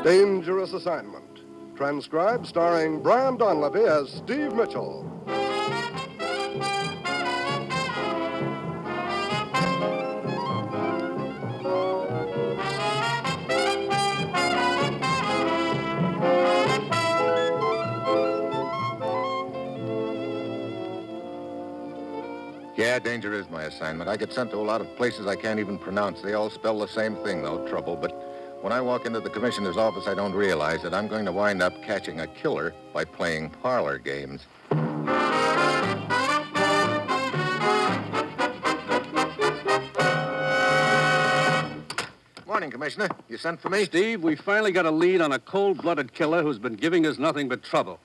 Dangerous Assignment. Transcribed starring Brian Donlevy as Steve Mitchell. Yeah, danger is my assignment. I get sent to a lot of places I can't even pronounce. They all spell the same thing, though, trouble. But when I walk into the commissioner's office, I don't realize that I'm going to wind up catching a killer by playing parlor games. Morning, Commissioner. You sent for me? Steve, we finally got a lead on a cold-blooded killer who's been giving us nothing but trouble.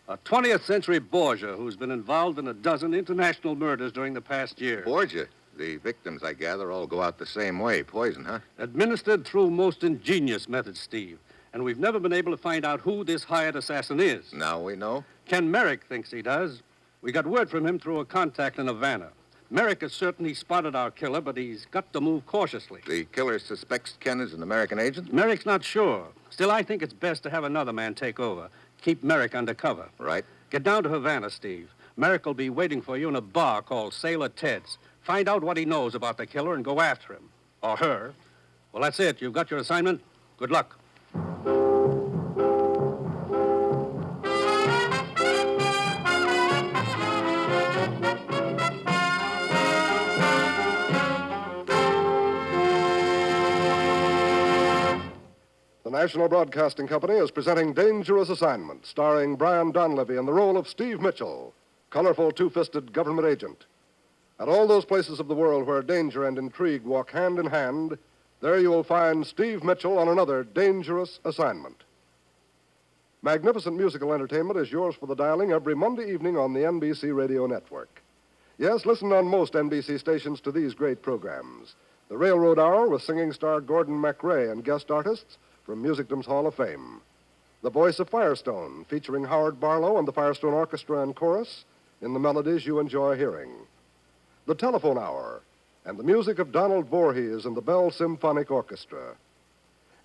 A 20th century Borgia who's been involved in a dozen international murders during the past year. Borgia? The victims, I gather, all go out the same way. Poison, huh? Administered through most ingenious methods, Steve. And we've never been able to find out who this hired assassin is. Now we know? Ken Merrick thinks he does. We got word from him through a contact in Havana. Merrick is certain he spotted our killer, but he's got to move cautiously. The killer suspects Ken is an American agent? Merrick's not sure. Still, I think it's best to have another man take over. Keep Merrick under cover. Right. Get down to Havana, Steve. Merrick will be waiting for you in a bar called Sailor Ted's. Find out what he knows about the killer and go after him. Or her. Well, that's it. You've got your assignment. Good luck. The National Broadcasting Company is presenting Dangerous Assignment, starring Brian Donlevy in the role of Steve Mitchell, colorful two-fisted government agent. At all those places of the world where danger and intrigue walk hand in hand, there you will find Steve Mitchell on another dangerous assignment. Magnificent musical entertainment is yours for the dialing every Monday evening on the NBC Radio Network. Yes, listen on most NBC stations to these great programs. The Railroad Hour with singing star Gordon MacRae and guest artists from Musicdom's Hall of Fame. The Voice of Firestone, featuring Howard Barlow and the Firestone Orchestra and Chorus in the melodies you enjoy hearing. The Telephone Hour, and the music of Donald Voorhees and the Bell Symphonic Orchestra.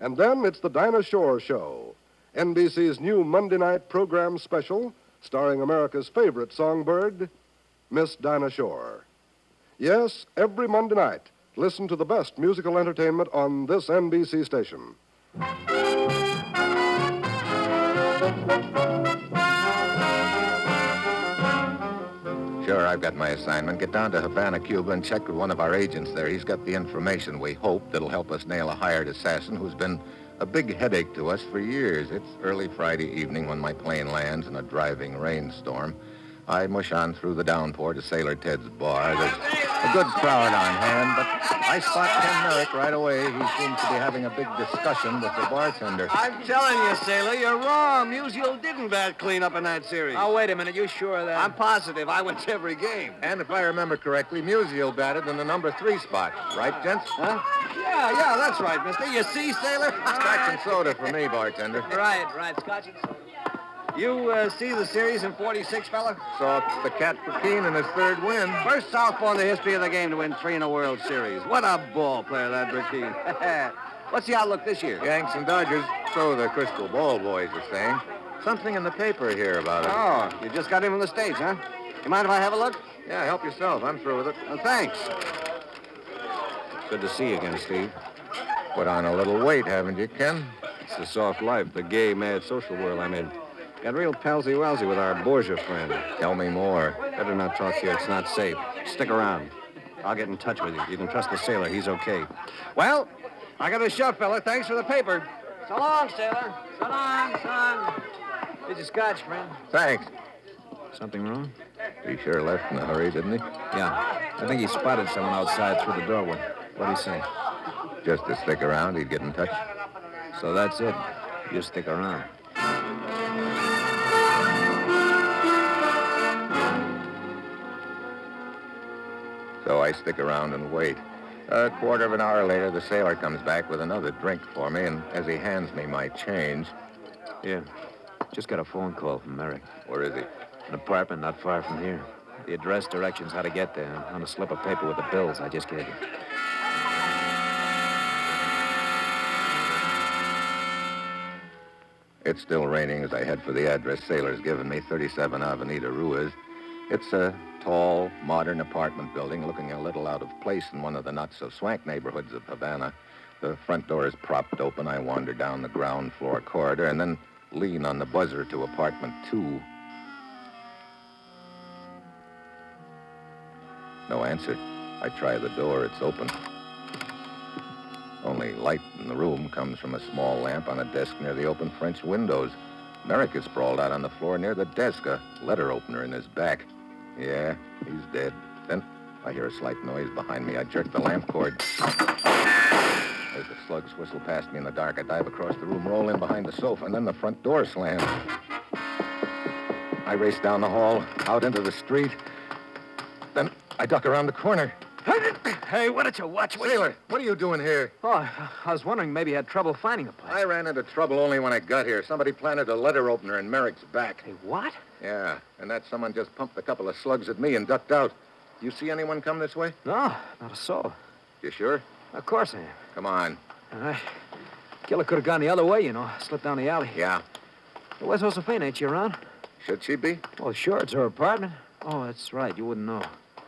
And then it's the Dinah Shore Show, NBC's new Monday night program special, starring America's favorite songbird, Miss Dinah Shore. Yes, every Monday night, listen to the best musical entertainment on this NBC station. Sure, I've got my assignment. Get down to Havana, Cuba, and check with one of our agents there. He's got the information, we hope, that'll help us nail a hired assassin who's been a big headache to us for years. It's early Friday evening when my plane lands in a driving rainstorm. I mush on through the downpour to Sailor Ted's bar. There's a good crowd on hand, but I spot Ken Merrick right away. He seems to be having a big discussion with the bartender. I'm telling you, Sailor, you're wrong. Musial didn't bat clean up in that series. Oh, wait a minute. You sure of that? I'm positive. I went to every game. And if I remember correctly, Musial batted in the number 3 spot. Right, gents? Huh? Yeah, that's right, mister. You see, Sailor? Scotch and soda for me, bartender. Right. Scotch and soda. You see the series in 46, fella? Saw the Cat Burkeen in his third win. First southpaw in the history of the game to win 3 in a World Series. What a ball player, that Burkeen. What's the outlook this year? Yanks and Dodgers, so the Crystal Ball boys are saying. Something in the paper here about it. Oh, you just got in from the States, huh? You mind if I have a look? Yeah, help yourself. I'm through with it. Well, thanks. Good to see you again, Steve. Put on a little weight, haven't you, Ken? It's the soft life, the gay, mad social world I'm in. Got real palsy-walsy with our Borgia friend. Tell me more. Better not talk here. It's not safe. Stick around. I'll get in touch with you. You can trust the sailor. He's okay. Well, I got a shove, fella. Thanks for the paper. So long, Sailor. So long, son. Here's your scotch, friend. Thanks. Something wrong? He sure left in a hurry, didn't he? Yeah. I think he spotted someone outside through the doorway. What'd he say? Just to stick around, he'd get in touch. So that's it. You stick around. So I stick around and wait. A quarter of an hour later, the sailor comes back with another drink for me, and as he hands me my change... Yeah. Just got a phone call from Merrick. Where is he? An apartment not far from here. The address, directions, how to get there, on a slip of paper with the bills I just gave you. It's still raining as I head for the address Sailor's given me, 37 Avenida Ruiz. It's a tall, modern apartment building looking a little out of place in one of the not-so-swank neighborhoods of Havana. The front door is propped open. I wander down the ground floor corridor and then lean on the buzzer to apartment 2. No answer. I try the door. It's open. Only light in the room comes from a small lamp on a desk near the open French windows. Merrick is sprawled out on the floor near the desk, a letter opener in his back. Yeah, he's dead. Then I hear a slight noise behind me. I jerk the lamp cord. As the slugs whistle past me in the dark, I dive across the room, roll in behind the sofa, and then the front door slams. I race down the hall, out into the street. Then I duck around the corner. Hey, why don't you watch? Sailor, what are you doing here? Oh, I was wondering maybe you had trouble finding a place. I ran into trouble only when I got here. Somebody planted a letter opener in Merrick's back. Hey, what? Yeah, and that someone just pumped a couple of slugs at me and ducked out. You see anyone come this way? No, not a soul. You sure? Of course I am. Come on. All right. Killer could have gone the other way, you know. Slipped down the alley. Yeah. Where's Josephine? Ain't she around? Should she be? Oh, sure. It's her apartment. Oh, that's right. You wouldn't know.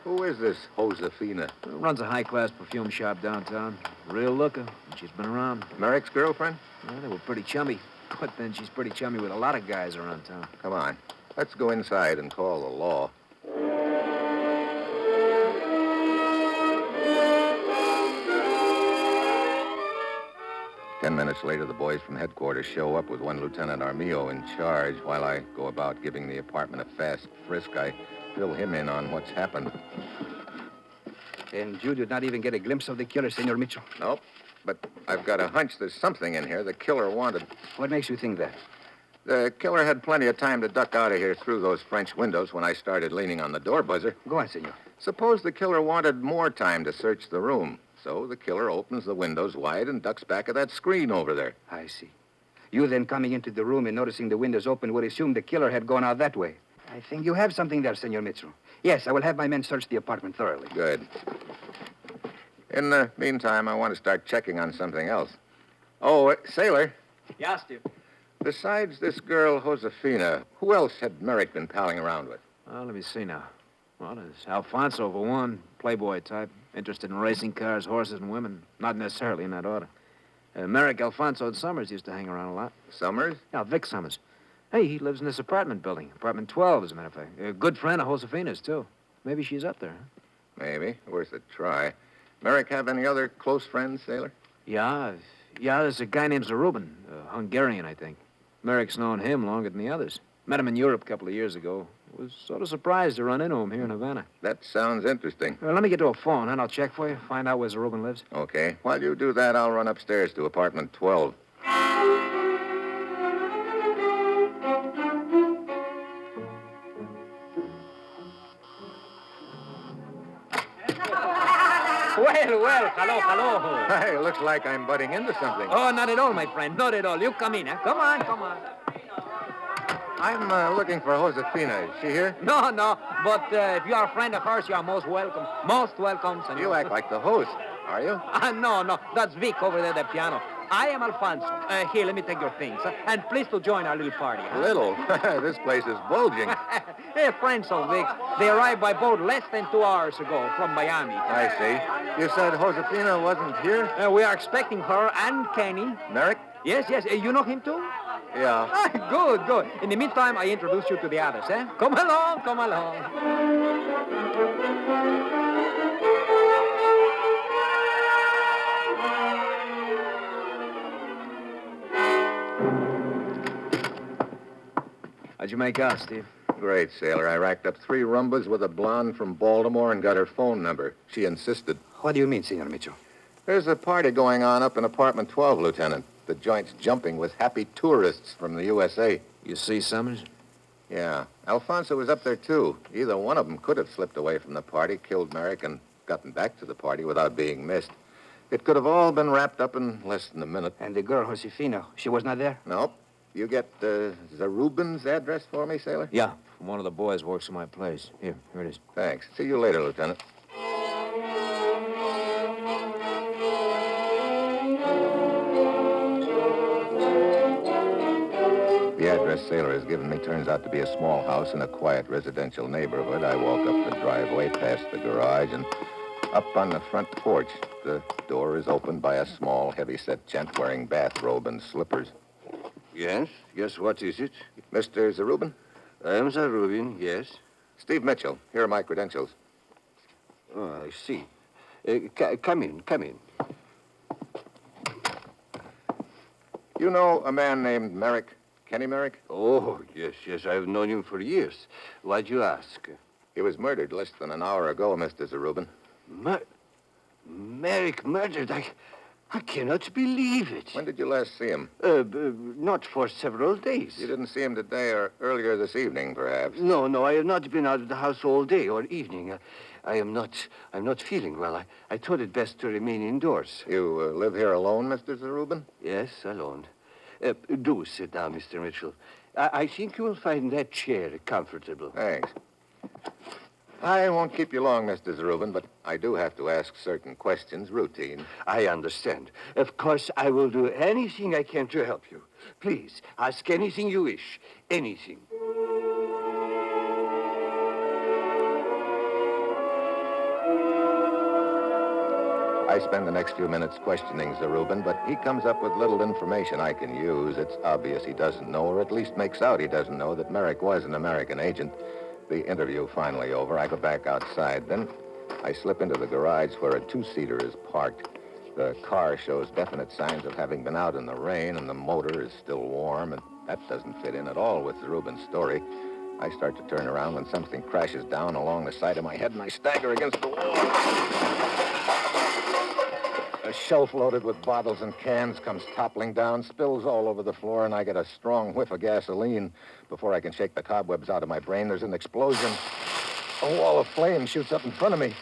Who is this Josefina? Runs a high-class perfume shop downtown. Real looker. She's been around. Merrick's girlfriend? Well, they were pretty chummy. But then she's pretty chummy with a lot of guys around town. Come on. Let's go inside and call the law. Ten minutes later, the boys from headquarters show up with one Lieutenant Armillo in charge. While I go about giving the apartment a fast frisk, I fill him in on what's happened. And you did not even get a glimpse of the killer, Senor Mitchell? Nope. But I've got a hunch there's something in here the killer wanted. What makes you think that? The killer had plenty of time to duck out of here through those French windows when I started leaning on the door buzzer. Go on, senor. Suppose the killer wanted more time to search the room. So the killer opens the windows wide and ducks back of that screen over there. I see. You then coming into the room and noticing the windows open would assume the killer had gone out that way. I think you have something there, Senor Mitchell. Yes, I will have my men search the apartment thoroughly. Good. In the meantime, I want to start checking on something else. Oh, Sailor, Yeah, Steve. besides this girl, Josefina, who else had Merrick been palling around with? Well, let me see now. Well, there's Alfonso, for one. Playboy type. Interested in racing cars, horses, and women. Not necessarily in that order. Merrick, Alfonso, and Summers used to hang around a lot. Summers? Yeah, Vic Summers. Hey, he lives in this apartment building. Apartment 12, as a matter of fact. A good friend of Josefina's, too. Maybe she's up there, huh? Maybe. Worth a try. Merrick have any other close friends, Sailor? Yeah, there's a guy named Zarubin. Hungarian, I think. Merrick's known him longer than the others. Met him in Europe a couple of years ago. Was sort of surprised to run into him here in Havana. That sounds interesting. Let me get to a phone, and I'll check for you, find out where Zarubin lives. Okay. While you do that, I'll run upstairs to apartment 12. Well, hello. Hey, looks like I'm butting into something. Oh, not at all, my friend. Not at all. You come in, huh? Come on. I'm looking for Josefina. Is she here? No. But if you are a friend of hers, you are most welcome. Most welcome, senor. You act like the host, are you? No. That's Vic over there at the piano. I am Alfonso. Here, let me take your things. And please to join our little party. Huh? Little. This place is bulging. Hey, friends of Vic. They arrived by boat less than 2 hours ago from Miami. I see. You said Josefina wasn't here? We are expecting her and Kenny. Merrick? Yes. You know him too? Yeah. Good. In the meantime, I introduce you to the others, eh? Come along. How'd you make out, Steve? Great, Sailor. I racked up 3 rumbas with a blonde from Baltimore and got her phone number. She insisted. What do you mean, Senor Mitchell? There's a party going on up in apartment 12, Lieutenant. The joint's jumping with happy tourists from the USA. You see Summers? Yeah. Alfonso was up there, too. Either one of them could have slipped away from the party, killed Merrick, and gotten back to the party without being missed. It could have all been wrapped up in less than a minute. And the girl, Josefina, she was not there? Nope. You get Zarubin's address for me, Sailor? Yeah. One of the boys works in my place. Here it is. Thanks. See you later, Lieutenant. The address Sailor has given me turns out to be a small house in a quiet residential neighborhood. I walk up the driveway, past the garage, and up on the front porch. The door is opened by a small, heavy-set gent wearing bathrobe and slippers. Yes? Yes, what is it? Mr. Zarubin? I am Zarubin, yes. Steve Mitchell. Here are my credentials. Oh, I see. Come in. You know a man named Merrick? Kenny Merrick? Oh, yes, I've known him for years. Why'd you ask? He was murdered less than an hour ago, Mr. Zarubin. Merrick murdered? I cannot believe it. When did you last see him? Not for several days. You didn't see him today or earlier this evening, perhaps? No, I have not been out of the house all day or evening. I'm not feeling well. I thought it best to remain indoors. You live here alone, Mr. Zarubin? Yes, alone. Do sit down, Mr. Mitchell. I think you will find that chair comfortable. Thanks. I won't keep you long, Mr. Zarubin, but I do have to ask certain questions, routine. I understand. Of course, I will do anything I can to help you. Please, ask anything you wish. Anything. I spend the next few minutes questioning Zarubin, but he comes up with little information I can use. It's obvious he doesn't know, or at least makes out he doesn't know, that Merrick was an American agent. The interview finally over, I go back outside. Then I slip into the garage where a two-seater is parked. The car shows definite signs of having been out in the rain, and the motor is still warm, and that doesn't fit in at all with Zarubin's story. I start to turn around when something crashes down along the side of my head, and I stagger against the wall. A shelf loaded with bottles and cans comes toppling down, spills all over the floor, and I get a strong whiff of gasoline. Before I can shake the cobwebs out of my brain, there's an explosion. A wall of flame shoots up in front of me.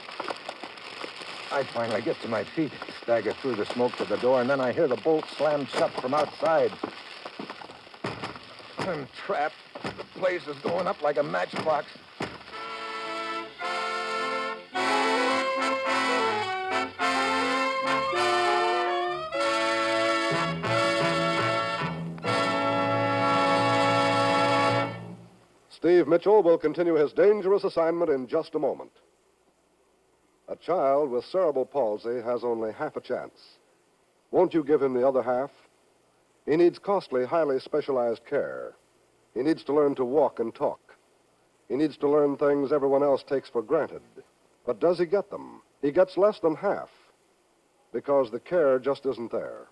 I finally get to my feet, stagger through the smoke to the door, and then I hear the bolt slam shut from outside. I'm trapped. The place is going up like a matchbox. Steve Mitchell will continue his dangerous assignment in just a moment. A child with cerebral palsy has only half a chance. Won't you give him the other half? He needs costly, highly specialized care. He needs to learn to walk and talk. He needs to learn things everyone else takes for granted. But does he get them? He gets less than half, because the care just isn't there.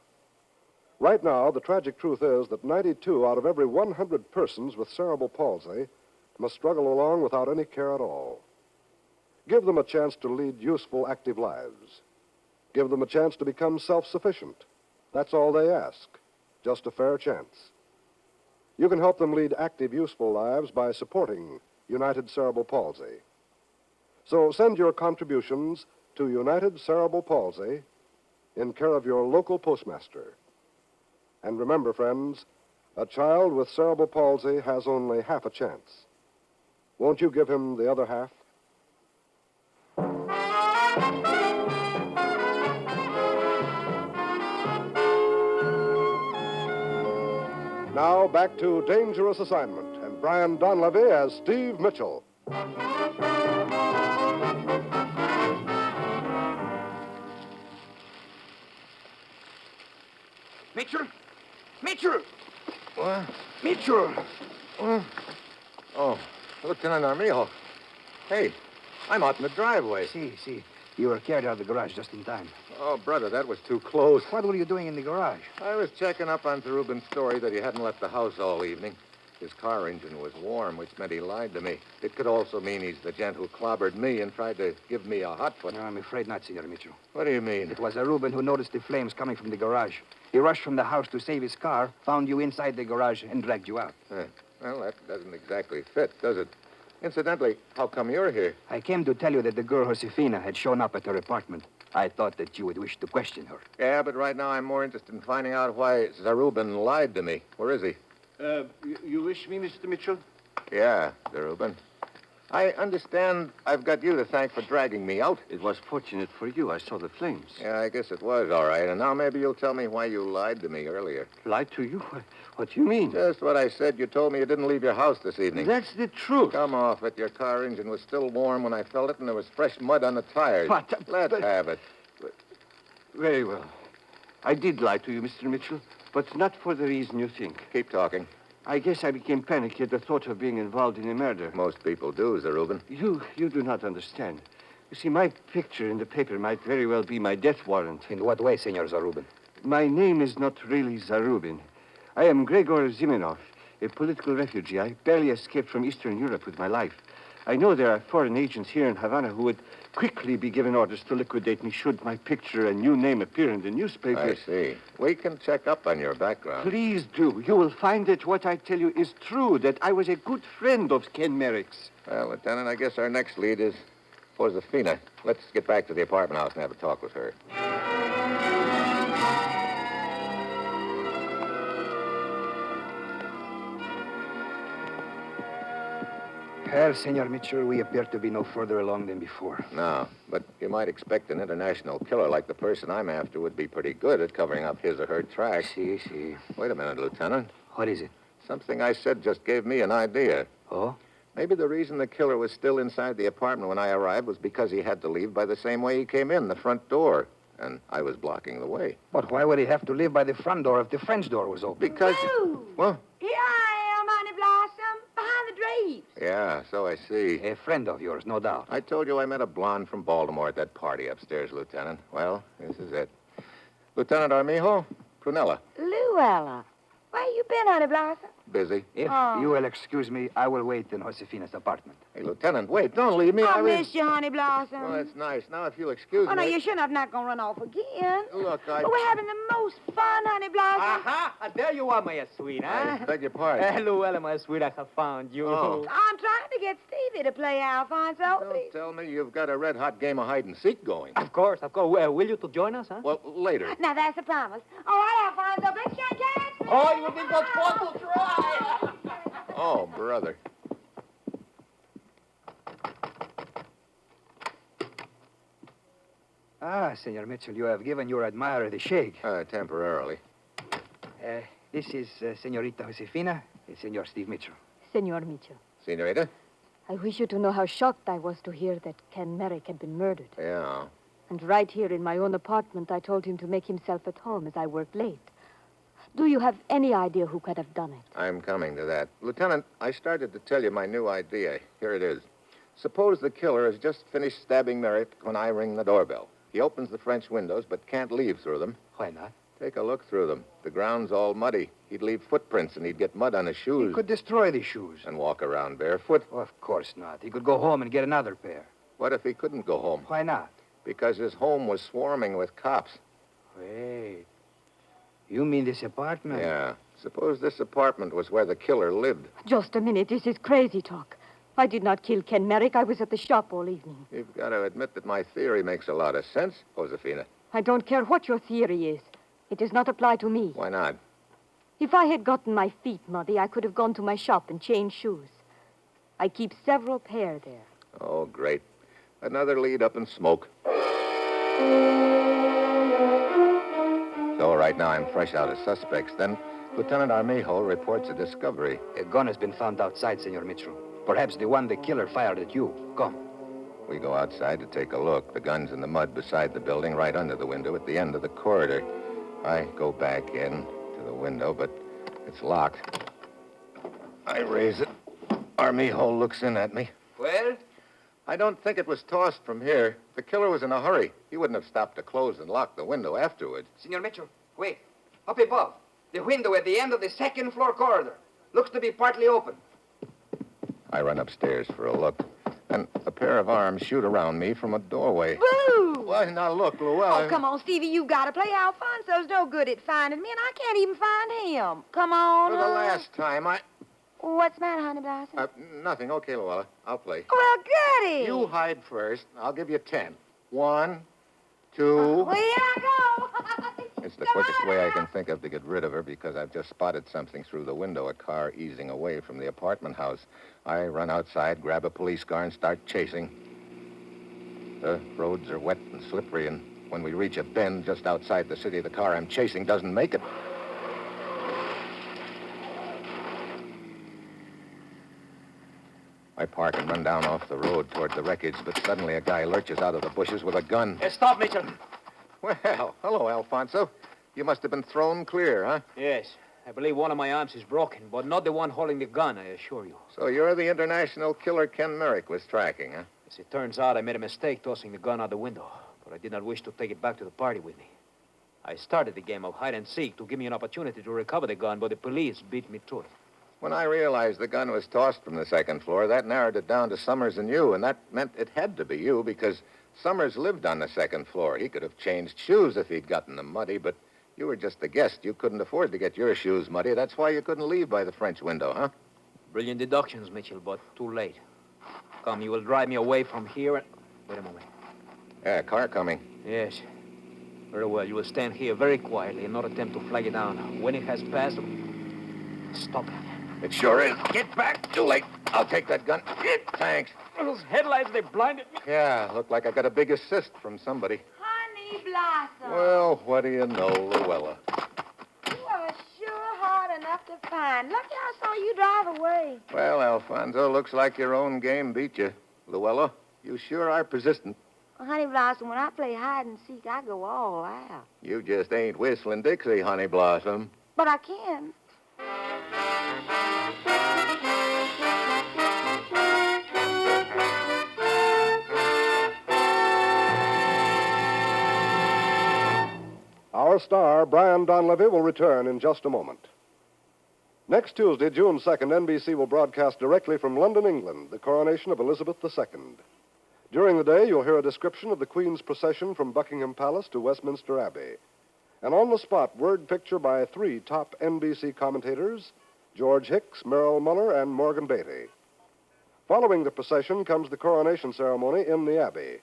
Right now, the tragic truth is that 92 out of every 100 persons with cerebral palsy must struggle along without any care at all. Give them a chance to lead useful, active lives. Give them a chance to become self-sufficient. That's all they ask, just a fair chance. You can help them lead active, useful lives by supporting United Cerebral Palsy. So send your contributions to United Cerebral Palsy in care of your local postmaster. And remember, friends, a child with cerebral palsy has only half a chance. Won't you give him the other half? Now back to Dangerous Assignment and Brian Donlevy as Steve Mitchell. Mitchell! What? Mitchell! Oh, Lieutenant Armijo. Hey, I'm out in the driveway. See. You were carried out of the garage just in time. Oh, brother, that was too close. What were you doing in the garage? I was checking up on Zarubin's story that he hadn't left the house all evening. His car engine was warm, which meant he lied to me. It could also mean he's the gent who clobbered me and tried to give me a hot foot. No, I'm afraid not, Senor Mitchell. What do you mean? It was Zarubin who noticed the flames coming from the garage. He rushed from the house to save his car, found you inside the garage, and dragged you out. Well, that doesn't exactly fit, does it? Incidentally, how come you're here? I came to tell you that the girl Josefina had shown up at her apartment. I thought that you would wish to question her. Yeah, but right now I'm more interested in finding out why Zarubin lied to me. Where is he? You wish me, Mr. Mitchell? Yeah, Zarubin. I understand I've got you to thank for dragging me out. It was fortunate for you. I saw the flames. Yeah, I guess it was all right. And now maybe you'll tell me why you lied to me earlier. Lied to you? What do you mean? Just what I said. You told me you didn't leave your house this evening. That's the truth. Come off it. Your car engine was still warm when I felt it, and there was fresh mud on the tires. Let's have it. Very well. I did lie to you, Mr. Mitchell, but not for the reason you think. Keep talking. I guess I became panicky at the thought of being involved in a murder. Most people do, Zarubin. You do not understand. You see, my picture in the paper might very well be my death warrant. In what way, Senor Zarubin? My name is not really Zarubin. I am Gregor Zimenov, a political refugee. I barely escaped from Eastern Europe with my life. I know there are foreign agents here in Havana who would quickly be given orders to liquidate me should my picture and new name appear in the newspapers. I see. We can check up on your background. Please do. You will find that what I tell you is true, that I was a good friend of Ken Merrick's. Well, Lieutenant, I guess our next lead is Josefina. Let's get back to the apartment house and have a talk with her. Well, Senor Mitchell, we appear to be no further along than before. No, but you might expect an international killer like the person I'm after would be pretty good at covering up his or her tracks. See. Wait a minute, Lieutenant. What is it? Something I said just gave me an idea. Oh? Maybe the reason the killer was still inside the apartment when I arrived was because he had to leave by the same way he came in, the front door. And I was blocking the way. But why would he have to leave by the front door if the French door was open? Because... Lou! Well, Here I am, Honey Blossom, behind the drapes. yeah, so I see. A friend of yours, no doubt. I told you I met a blonde from Baltimore at that party upstairs, Lieutenant. Well, this is it. Lieutenant Armijo, Prunella. Luella, where you been, Honey Blossom? Busy. If Oh. you will excuse me, I will wait in Josefina's apartment. Hey, Lieutenant, wait, don't leave me. I was- miss you, Honey Blossom. Well, that's nice. Now, if you'll excuse Oh, no, me... you shouldn't have not gonna run off again. Look, I... But we're having the most fun, Honey Blossom. Aha! There you are, my sweet, I huh? beg your pardon. Luella, my sweet, I have found you. Oh. I'm trying to get Stevie to play Alfonso. Don't tell me you've got a red-hot game of hide-and-seek going. Of course. Well, will you to join us, huh? Well, later. Now, that's a promise. All right, Alfonso, let's get catch. Oh, it will be so fun to try. Oh, brother. Ah, Senor Mitchell, you have given your admirer the shake. Temporarily. This is Senorita Josefina, Senor Steve Mitchell. Senor Mitchell, Senorita? I wish you to know how shocked I was to hear that Ken Merrick had been murdered. Yeah. And right here in my own apartment, I told him to make himself at home as I worked late. Do you have any idea who could have done it? I'm coming to that. Lieutenant, I started to tell you my new idea. Here it is. Suppose the killer has just finished stabbing Merrick when I ring the doorbell. He opens the French windows but can't leave through them. Why not? Take a look through them. The ground's all muddy. He'd leave footprints and he'd get mud on his He shoes could destroy the shoes. and walk around barefoot. Oh, of course not. He could go home and get another pair. What if he couldn't go home? Why not? Because his home was swarming with cops. Wait. You mean this apartment? Yeah. Suppose this apartment was where the killer lived. Just a minute. This is crazy talk. I did not kill Ken Merrick. I was at the shop all evening. You've got to admit that my theory makes a lot of sense, Josefina. I don't care what your theory is. It does not apply to me. Why not? If I had gotten my feet muddy, I could have gone to my shop and changed shoes. I keep several pair there. Oh, great. Another lead up in smoke. So right now I'm fresh out of suspects. Then Lieutenant Armijo reports a discovery. A gun has been found outside, Senor Mitchell. Perhaps the one the killer fired at you. Come. We go outside to take a look. The gun's in the mud beside the building, right under the window at the end of the corridor. I go back in to the window, but it's locked. I raise it. Armijo looks in at me. Well? I don't think it was tossed from here. The killer was in a hurry. He wouldn't have stopped to close and lock the window afterwards. Senor Mitchell, wait. Up above. The window at the end of the second floor corridor. Looks to be partly open. I run upstairs for a look, and a pair of arms shoot around me from a doorway. Boo! Well, now look, Luella. Oh, come on, Stevie, you gotta play. Alfonso's no good at finding me, and I can't even find him. Come on. For the hon. last time, What's the matter, Honey Blossom? Nothing. Okay, Luella. I'll play. Well, goody. You hide first. I'll give you 10. 1, 2... Well, here I go. It's the quickest way I can think of to get rid of her because I've just spotted something through the window, a car easing away from the apartment house. I run outside, grab a police car, and start chasing. The roads are wet and slippery, and when we reach a bend just outside the city, the car I'm chasing doesn't make it. I park and run down off the road toward the wreckage, but suddenly a guy lurches out of the bushes with a gun. Stop, Mitchell. Well, hello, Alfonso. You must have been thrown clear, huh? Yes. I believe one of my arms is broken, but not the one holding the gun, I assure you. So you're the international killer Ken Merrick was tracking, huh? As it turns out, I made a mistake tossing the gun out the window, but I did not wish to take it back to the party with me. I started the game of hide and seek to give me an opportunity to recover the gun, but the police beat me to it. When I realized the gun was tossed from the second floor, that narrowed it down to Summers and you, and that meant it had to be you because Summers lived on the second floor. He could have changed shoes if he'd gotten them muddy, but you were just a guest. You couldn't afford to get your shoes muddy. That's why you couldn't leave by the French window, huh? Brilliant deductions, Mitchell, but too late. Come, you will drive me away from here and... Wait a moment. Yeah, car coming. Yes. Very well. You will stand here very quietly and not attempt to flag it down. When it has passed... Stop it. It sure is. Get back. Too late. I'll take that gun. Thanks. Those headlights, they blinded me. Yeah, looked like I got a big assist from somebody. Honey Blossom. Well, what do you know, Luella? You are sure hard enough to find. Lucky I saw you drive away. Well, Alfonso, looks like your own game beat you. Luella, you sure are persistent. Well, Honey Blossom, when I play hide and seek, I go all out. You just ain't whistling Dixie, Honey Blossom. But I can. Our star, Brian Donlevy, will return in just a moment. Next Tuesday, June 2nd, NBC will broadcast directly from London, England, the coronation of Elizabeth II. During the day, you'll hear a description of the Queen's procession from Buckingham Palace to Westminster Abbey. An on-the-spot word picture by three top NBC commentators, George Hicks, Merrill Muller, and Morgan Beatty. Following the procession comes the coronation ceremony in the Abbey.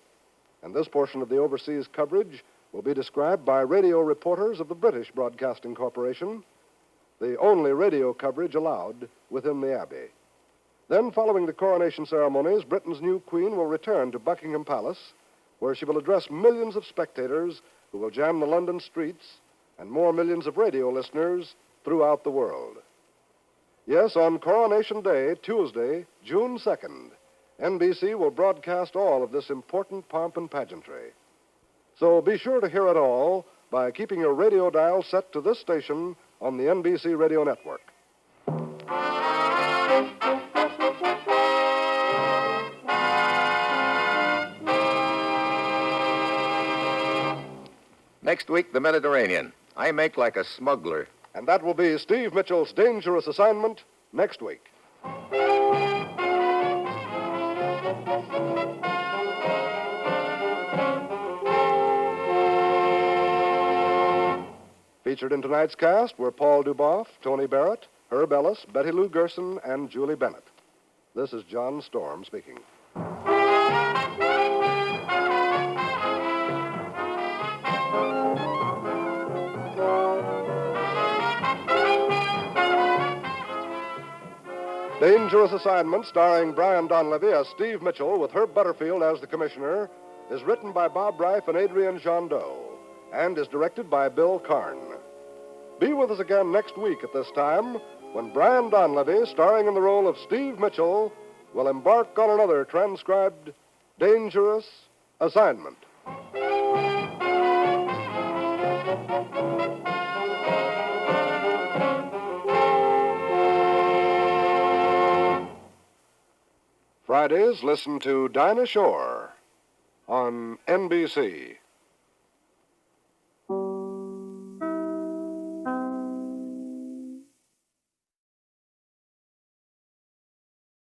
And this portion of the overseas coverage will be described by radio reporters of the British Broadcasting Corporation, the only radio coverage allowed within the Abbey. Then, following the coronation ceremonies, Britain's new queen will return to Buckingham Palace, where she will address millions of spectators who will jam the London streets and more millions of radio listeners throughout the world. Yes, on Coronation Day, Tuesday, June 2nd, NBC will broadcast all of this important pomp and pageantry. So be sure to hear it all by keeping your radio dial set to this station on the NBC Radio Network. Next week, the Mediterranean. I make like a smuggler. And that will be Steve Mitchell's dangerous assignment next week. Featured in tonight's cast were Paul Duboff, Tony Barrett, Herb Ellis, Betty Lou Gerson, and Julie Bennett. This is John Storm speaking. Dangerous Assignment, starring Brian Donlevy as Steve Mitchell with Herb Butterfield as the commissioner, is written by Bob Reif and Adrian Jondeau and is directed by Bill Karn. Be with us again next week at this time when Brian Donlevy, starring in the role of Steve Mitchell, will embark on another transcribed Dangerous Assignment. Fridays, listen to Dinah Shore on NBC.